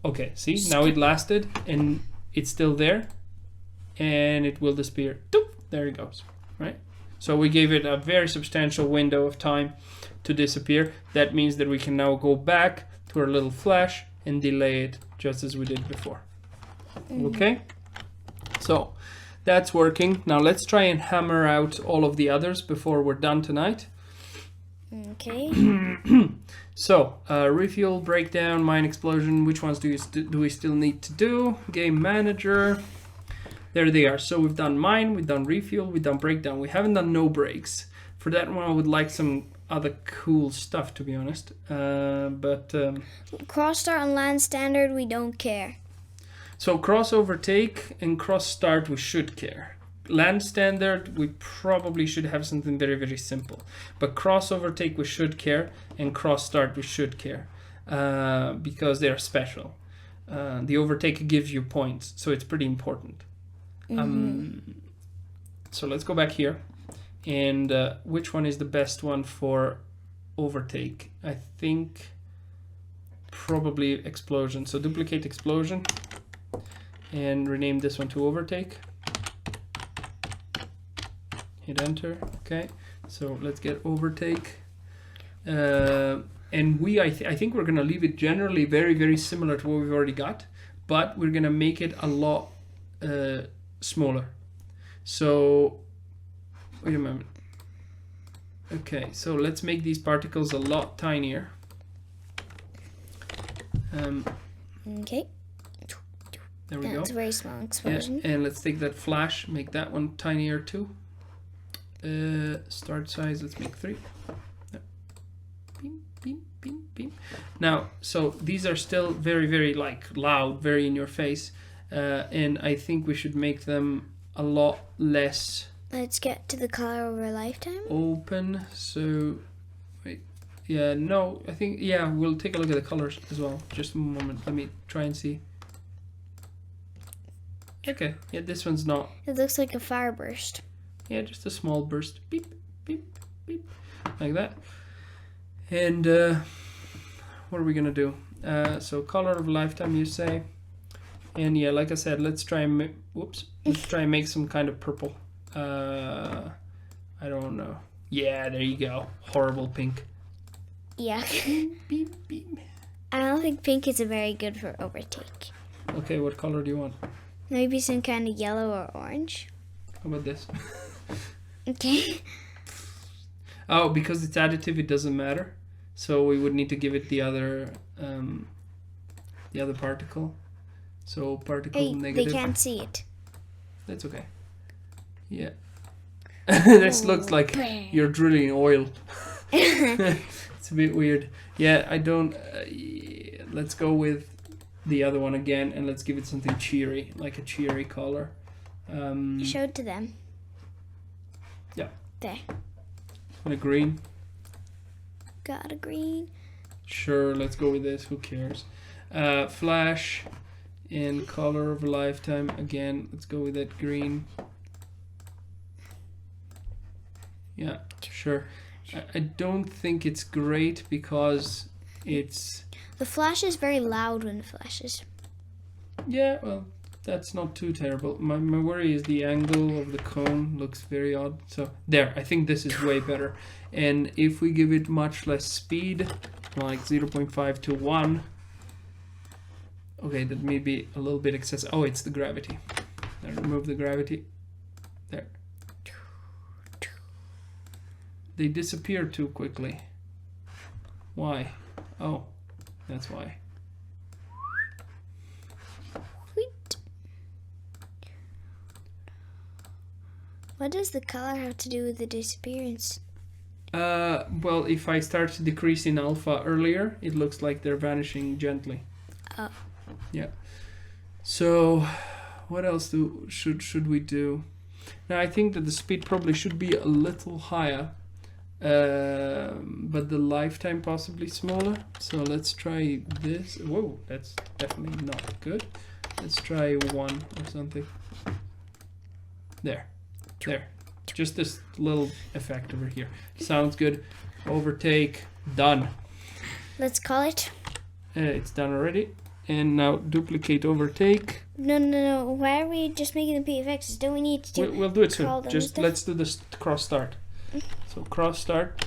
Okay, see? Now it lasted, and it's still there, and it will disappear. There it goes, right? So we gave it a very substantial window of time to disappear. That means that we can now go back to our little flash and delay it just as we did before. Okay, so that's working. Now let's try and hammer out all of the others before we're done tonight. Okay. So refuel, breakdown, mine explosion. Which ones do we still need to do? Game manager. There they are. So we've done mine, we've done refuel, we've done breakdown. We haven't done no breaks. For that one, I would like some other cool stuff, to be honest. Cross start and land standard, we don't care. So cross overtake and cross start, we should care. Land standard, we probably should have something very, very simple. But cross overtake, we should care, and cross start, we should care, because they are special. The overtake gives you points, so it's pretty important. So let's go back here. And which one is the best one for overtake? I think probably explosion. So duplicate explosion and rename this one to overtake. Hit enter. Okay, so let's get overtake. And I think we're gonna leave it generally very, very similar to what we've already got, but we're gonna make it a lot smaller. So wait a moment. Okay, so let's make these particles a lot tinier. Okay. There we go. That's a very small explosion. Yeah, and let's take that flash, make that one tinier too. Start size, let's make 3. There. Beam, beam, beam, beam. Now, so these are still very, very loud, very in your face, and I think we should make them a lot less. Let's get to the color over lifetime. Open. So wait, Yeah, no, I think, yeah, we'll take a look at the colors as well. Just a moment. Let me try and see. Okay, yeah, this one's not. It looks like a fire burst. Yeah, just a small burst. Beep, beep, beep. Like that. And what are we going to do? So color of lifetime, you say. And yeah, like I said, let's try and let's try and make some kind of purple. I don't know. Yeah, there you go. Horrible pink. Yeah. Beep, beep. I don't think pink is very good for overtake. Okay, what color do you want? Maybe some kind of yellow or orange. How about this? Okay. Oh, because it's additive, it doesn't matter. So we would need to give it the other particle. So particle negative. They can't see it. That's okay. Yeah. This looks like you're drilling oil. It's a bit weird. Yeah, I don't. Let's go with the other one again, and let's give it something cheery, like a cheery color. Show it to them. Yeah. There. And a green. Got a green. Sure, let's go with this. Who cares? Flash in color of a lifetime. Again, let's go with that green. Yeah, sure. I don't think it's great because it's... The flash is very loud when it flashes. Yeah, well, that's not too terrible. My worry is the angle of the cone looks very odd. So there, I think this is way better. And if we give it much less speed, like 0.5 to 1, okay, that may be a little bit excessive. Oh, it's the gravity. Now remove the gravity. There. They disappear too quickly. Why? Oh, that's why. What does the color have to do with the disappearance? Well, if I start to decrease in alpha earlier, it looks like they're vanishing gently. Oh. Yeah. So, what else should we do? Now, I think that the speed probably should be a little higher, but the lifetime possibly smaller. So let's try this. Whoa, that's definitely not good. Let's try 1 or something. There. There. Just this little effect over here. Sounds good. Overtake. Done. Let's call it. It's done already. And now duplicate overtake. No. Why are we just making the PFXs? Don't we need to We'll do it soon. Just stuff? let's do this cross start. So cross start.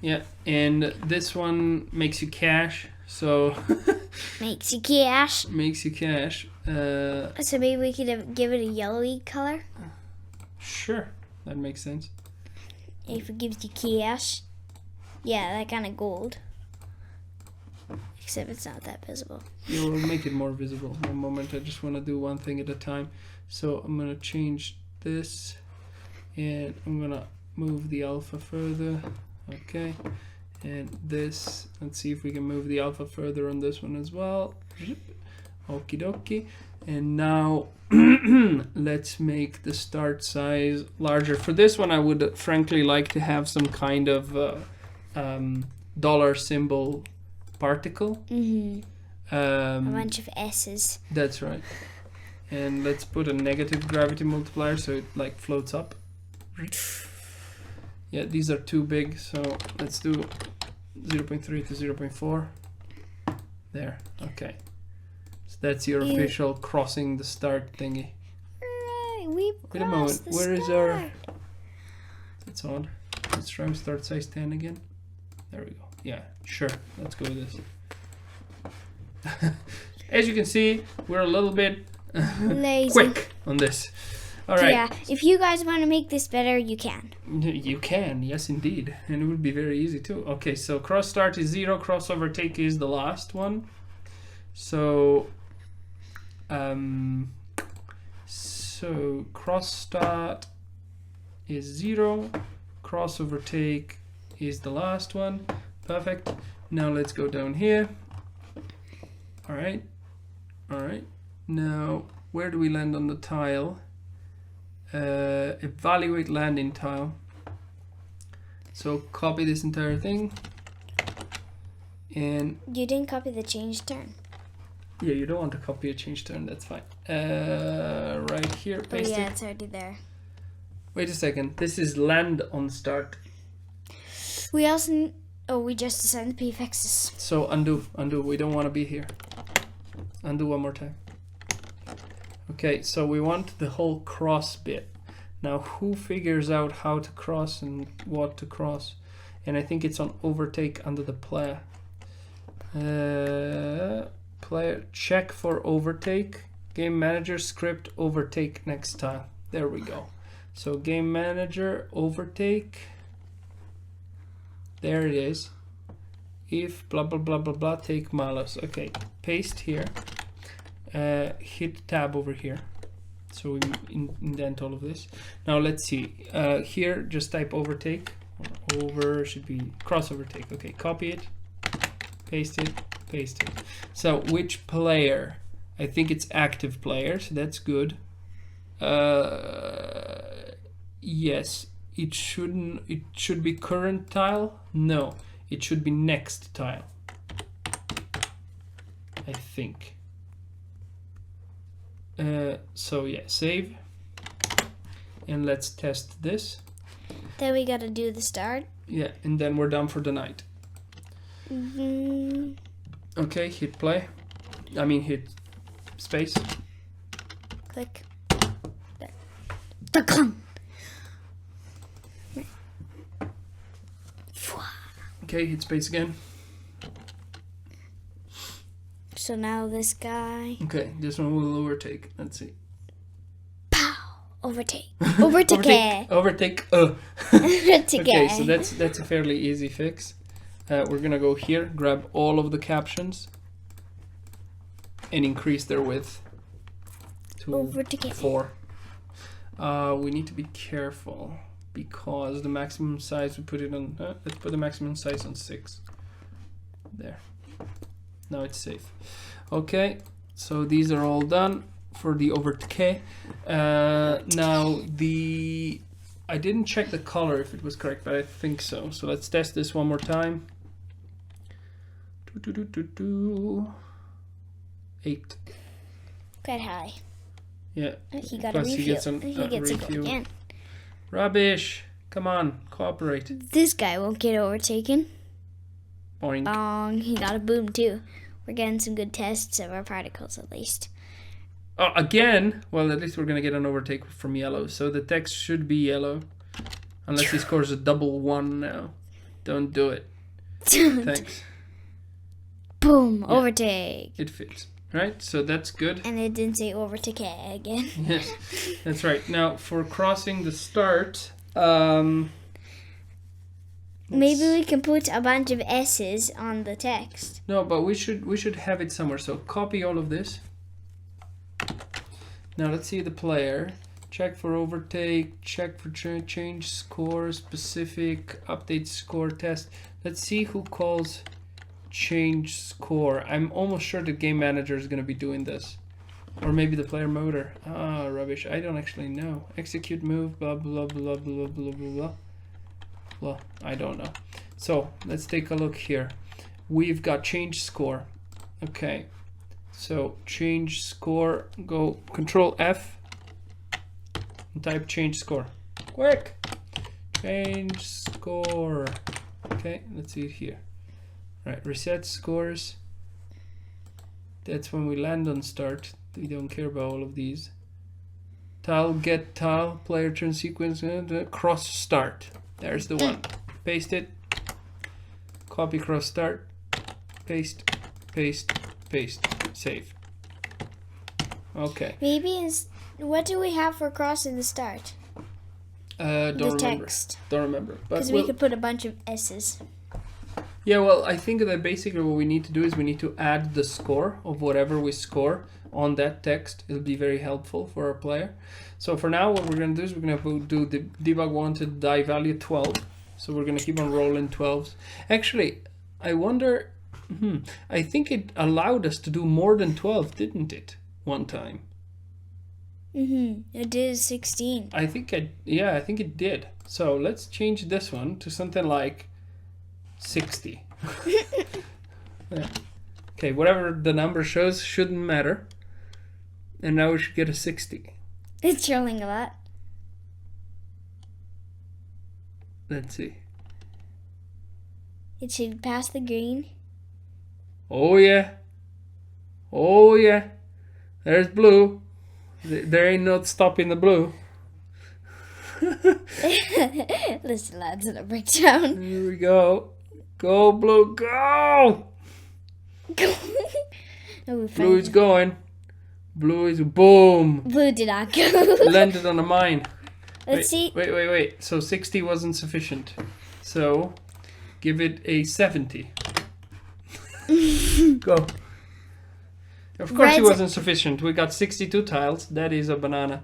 Yeah, and this one makes you cash. So makes you cash. Makes you cash. So maybe we could give it a yellowy color. Sure, that makes sense. If it gives you cash, yeah, that kind of gold. Except it's not that visible. Yeah, we'll make it more visible. One moment, I just want to do one thing at a time. So I'm gonna change this, and I'm gonna move the alpha further. Okay, and this. Let's see if we can move the alpha further on this one as well. Okie dokie. And now let's make the start size larger. For this one, I would frankly like to have some kind of dollar symbol particle. A bunch of S's. That's right. And let's put a negative gravity multiplier so it like floats up. Yeah, these are too big, so let's do 0.3 to 0.4. There, okay. So that's your official crossing the start thingy. Right, we Wait a moment, where is our... That's odd. Let's try and start size 10 again. There we go. Yeah, sure, let's go with this. As you can see, we're a little bit lazy. Quick on this. All right. Yeah, if you guys want to make this better, you can. You can, yes indeed. And it would be very easy too. Okay, so cross start is 0, cross overtake is the last one. So cross start is 0, cross overtake is the last one. Perfect. Now let's go down here. All right. Now, where do we land on the tile? Evaluate landing tile. So copy this entire thing. And you didn't copy the change turn. Yeah, you don't want to copy a change turn, that's fine. Right here, paste it. It's already there. Wait a second, this is land on start. We also, we just assigned the prefixes. So undo, we don't want to be here. Undo one more time. Okay, so we want the whole cross bit. Now who figures out how to cross and what to cross? And I think it's on overtake under the player. Player check for overtake. Game manager script overtake next tile. There we go. So game manager overtake. There it is. If blah blah blah blah blah take malus. Okay, paste here. Hit tab over here. So we indent all of this. Now let's see. Here just type overtake. Over should be cross overtake. Okay, copy it. Paste it. Paste it. So which player? I think it's active player, so that's good. Yes, it should be current tile. No, it should be next tile. I think. So yeah, save. And let's test this. Then we gotta do the start. Yeah, and then we're done for the night. Okay, hit play. I mean hit space. Click. There. Okay, hit space again. So now this guy. Okay, this one will overtake. Let's see. Pow! Overtake. Overtake. Overtake. Overtake. Okay, so that's a fairly easy fix. We're gonna go here, grab all of the captions, and increase their width to 4. We need to be careful because the maximum size we put it on. Let's put the maximum size on 6. There. Now it's safe. Okay, so these are all done for the overtake. Now I didn't check the color if it was correct, but I think so. So let's test this one more time. 8. Quite high. Yeah. He got Plus a refuel. he gets a refuel again. Rubbish. Come on, cooperate. This guy won't get overtaken. Boink. He got a boom too. We're getting some good tests of our particles at least. Oh, again? Well, at least we're gonna get an overtake from yellow. So the text should be yellow, unless he scores a double 1 now. Don't do it. Thanks. Boom! Yeah. Overtake. It fits. Right, so that's good. And it didn't say overtake again. Yes, that's right. Now for crossing the start, maybe we can put a bunch of S's on the text. No, but we should have it somewhere. So copy all of this. Now let's see the player. Check for overtake. Check for change score. Specific update score test. Let's see who calls change score. I'm almost sure the game manager is going to be doing this, or maybe the player motor. Rubbish. I don't actually know. Execute move. Blah blah blah blah blah blah blah. Well, I don't know. So let's take a look here. We've got change score. Okay. So change score. Go Control F and type change score. Quick. Change score. Okay. Let's see it here. Right, reset scores. That's when we land on start. We don't care about all of these. Tile, get tile, player turn sequence, cross start. There's the one. Paste it. Copy cross start. Paste, paste, paste. Save. Okay. Maybe what do we have for crossing the start? Don't remember. Text. Don't remember. Because we could put a bunch of S's. Yeah, well, I think that basically what we need to do is we need to add the score of whatever we score on that text. It'll be very helpful for our player. So for now, what we're going to do is we're going to do the debug wanted die value 12. So we're going to keep on rolling 12s. Actually, I wonder, I think it allowed us to do more than 12, didn't it? One time. It is 16. I think it did. So let's change this one to something like 60. Yeah. Okay, whatever the number shows shouldn't matter. And now we should get a 60. It's showing a lot. Let's see. It should pass the green. Oh yeah. Oh yeah. There's blue. There ain't no stopping the blue. Listen, lads, in a breakdown. Here we go. Go blue, go! Blue is going. Blue is boom. Blue did not go. Landed on a mine. Let's see. Wait. So 60 wasn't sufficient. So give it a 70. Go. Of course it wasn't sufficient. We got 62 tiles. That is a banana.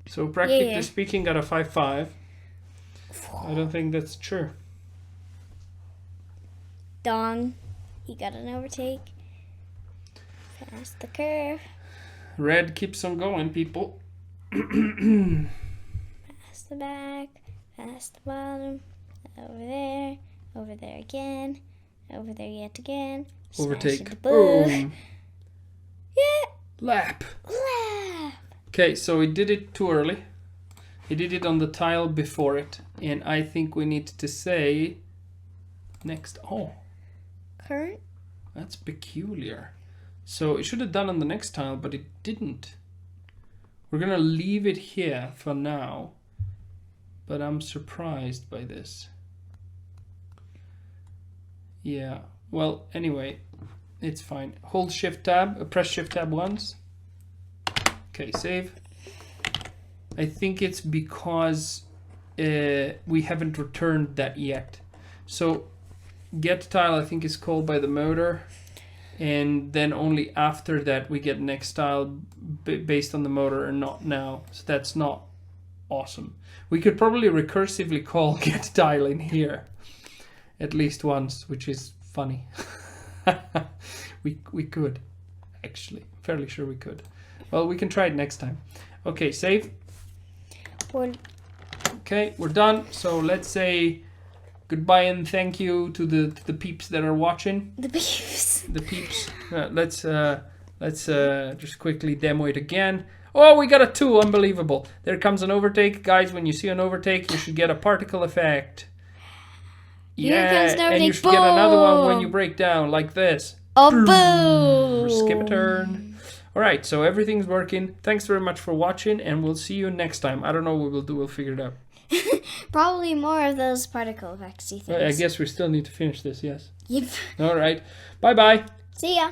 So practically speaking, got a 5-5. I don't think that's true. Dong. He got an overtake. Past the curve. Red keeps on going, people. Past the back. Past the bottom. Over there again. Over there yet again. Overtake. Boom. Yeah. Lap. Lap. Okay, so he did it too early. He did it on the tile before it. And I think we need to say next. Oh. Current. That's peculiar. So it should have done on the next tile, but it didn't. We're going to leave it here for now. But I'm surprised by this. Yeah, well, anyway, it's fine. Hold Shift Tab, press Shift Tab once. Okay, save. I think it's because we haven't returned that yet. So get tile, I think, is called by the motor. And then only after that we get next tile based on the motor and not now. So that's not awesome. We could probably recursively call get tile in here. At least once, which is funny. we could, actually. Fairly sure we could. Well, we can try it next time. Okay, save. Okay, we're done. So let's say goodbye and thank you to the peeps that are watching. The peeps. The peeps. Let's just quickly demo it again. Oh, we got a 2. Unbelievable. There comes an overtake. Guys, when you see an overtake, you should get a particle effect. Yeah, and you should get another one when you break down, like this. Oh, boom! Skip a turn. Alright, so everything's working. Thanks very much for watching, and we'll see you next time. I don't know what we'll do. We'll figure it out. Probably more of those particle effectsy things. I guess we still need to finish this, yes. Yep. Alright. Bye-bye. See ya.